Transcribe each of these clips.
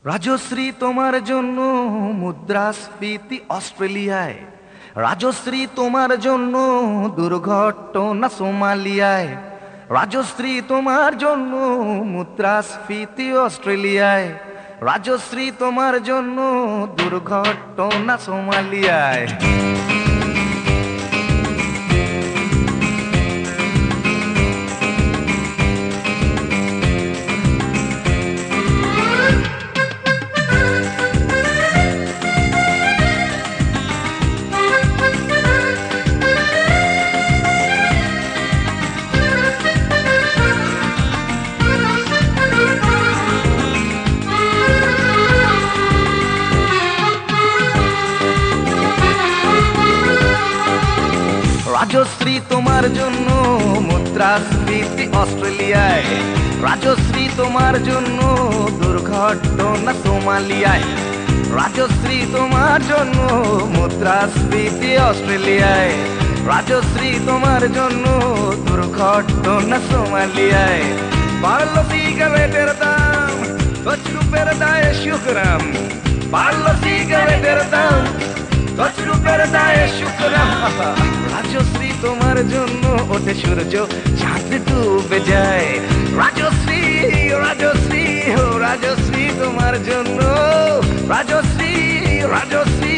রাজশ্রী তোমার জন্য মুদ্রাস্ফীতি অস্ট্রেলিয়ায়, রাজশ্রী তোমার জন্য দুর্ঘটনা সোমালিয়ায়, রাজশ্রী তোমার জন্য মুদ্রাস্ফীতি অস্ট্রেলিয়ায়, রাজশ্রী তোমার জন্য দুর্ঘটনা সোমালিয়ায়। রাজশ্রী তোমার জন্য মুদ্রাস্ফীতি অস্ট্রেলিয়ায়, রাজশ্রী তোমার জন্য দুর্ঘটনা সোমালিয়ায়, রাজশ্রী তোমার জন্য মুদ্রাস্ফীতি অস্ট্রেলিয়ায়, রাজশ্রী তোমার জন্য দুর্ঘটনা সোমালিয়ায়। বাড়লো সিগারেটের দাম, 10 রুপের দায়ে শুকরাম, বাড়লো সিগারেটের দাম, 10 রুপের দায়ে শুকরাম। রাজশ্রী তোমার জন্য ওঠে সূর্য, চাঁদ ডুবে যায়। রাজশ্রী রাজশ্রী ও রাজশ্রী তোমার জন্য, রাজশ্রী রাজশ্রী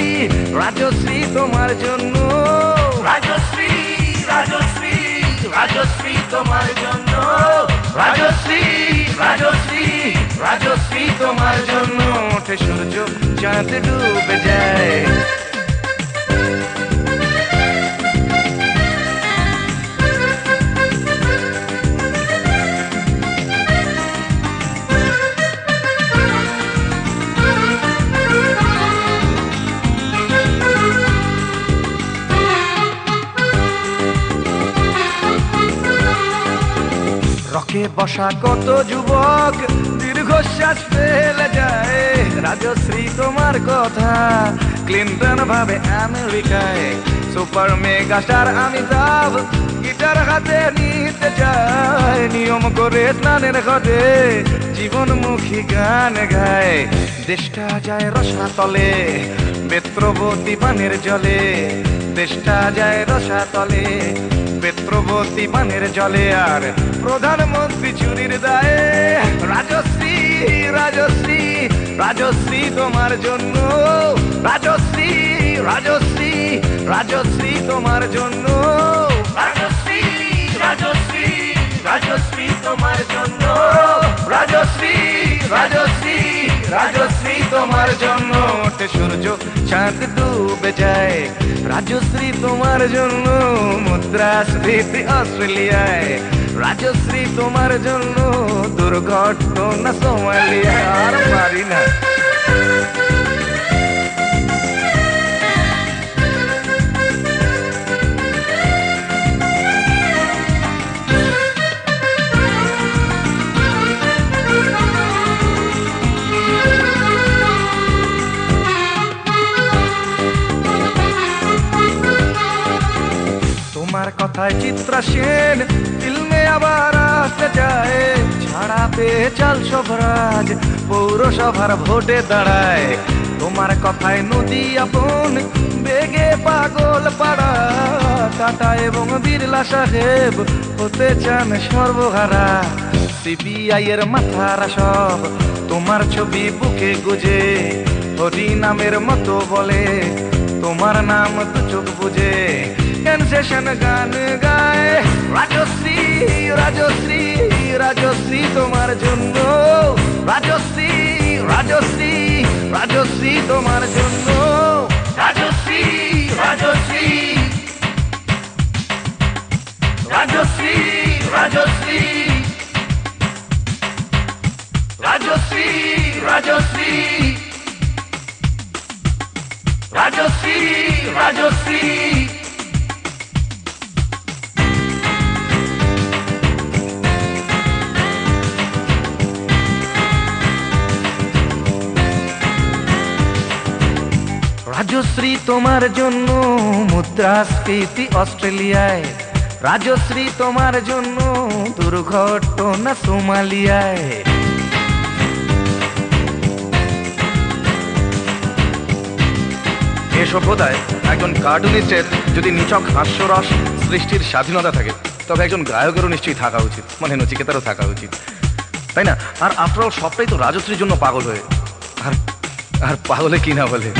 রাজশ্রী তোমার জন্য, রাজশ্রী রাজশ্রী রাজশ্রী তোমার জন্য, রাজশ্রী রাজশ্রী রাজশ্রী তোমার জন্য ওঠে সূর্য, চাঁদ ডুবে যায়। রকে বসা কত যুবক দীর্ঘশ্বাস ফেলে যায়। রাজশ্রী তোমার কথা ক্লিন্টন ভাবে আমেরিকায়, super mega star Amitabh guitar হাতে নিতে যায়। নিয়ম করে স্নানের ঘটে জীবনমুখী গান গায়। দেশটা যায় রসাতলে বেত্রবতী পানের জলে, দেশটা যায় রসাতলে বেত্রবতী পানের জলে। আর প্রধানমন্ত্রী চুরির দায়ে, রাজশ্রী রাজশ্রী রাজশ্রী তোমার জন্য, রাজশ্রী রাজশ্রী রাজশ্রী তোমার জন্য, রাজশ্রী রাজশ্রী রাজশ্রী তোমার জন্য, রাজশ্রী রাজশ্রী রাজশ্রী তোমার জন্য ওঠে সূর্য, চাঁদ ডুবে যায়। রাজশ্রী তোমার জন্য মুদ্রাস্ফীতি অস্ট্রেলিয়ায়, রাজশ্রী তোমার জন্য দুর্ঘটনা সোমালিয়ায়। আর পারি না। তোমার কথায় চিত্রা সেন ফিল্মে আবার আসতে চায়। ছাড়া পেয়ে চাল সভরাজ পৌরসভার ভোটে দাঁড়ায়। তোমার কথায় নদী আপন বেগে পাগল পাড়া, টাটা এবং বিড়লা সাহেব হতে চান সর্বহারা। সিবিআই এর মাথারা সব তোমার ছবি বুকে গুজে, হরি নামের মতো বলে তোমার নাম তো চোখ বুঝে। সেনসেশন গান গায় রাজশ্রী রাজশ্রী রাজশ্রী তোমার জন্য, রাজশ্রী রাজশ্রী রাজশ্রী তোমার জন্য, রাজশ্রী রাজশ্রী রাজশ্রী রাজশ্রী রাজশ্রী রাজশ্রী রাজশ্রী রাজশ্রী। রাজশ্রী তোমার জন্য মুদ্রাস্ফীতি অস্ট্রেলিয়ায়, রাজশ্রী তোমার জন্য দুর্ঘটনা সোমালিয়ায়। সভ্যতায় একজন কার্টুনিস্টের যদি নিছক হাস্যরস সৃষ্টির স্বাধীনতা থাকে, তবে একজন গায়কেরও নিশ্চয়ই থাকা উচিত, মানে নচিকেতারও থাকা উচিত, তাই না? আর আফটার অল সবটাই তো রাজশ্রীর জন্য পাগল হয়ে। আর আর পাগলে কি না বলে।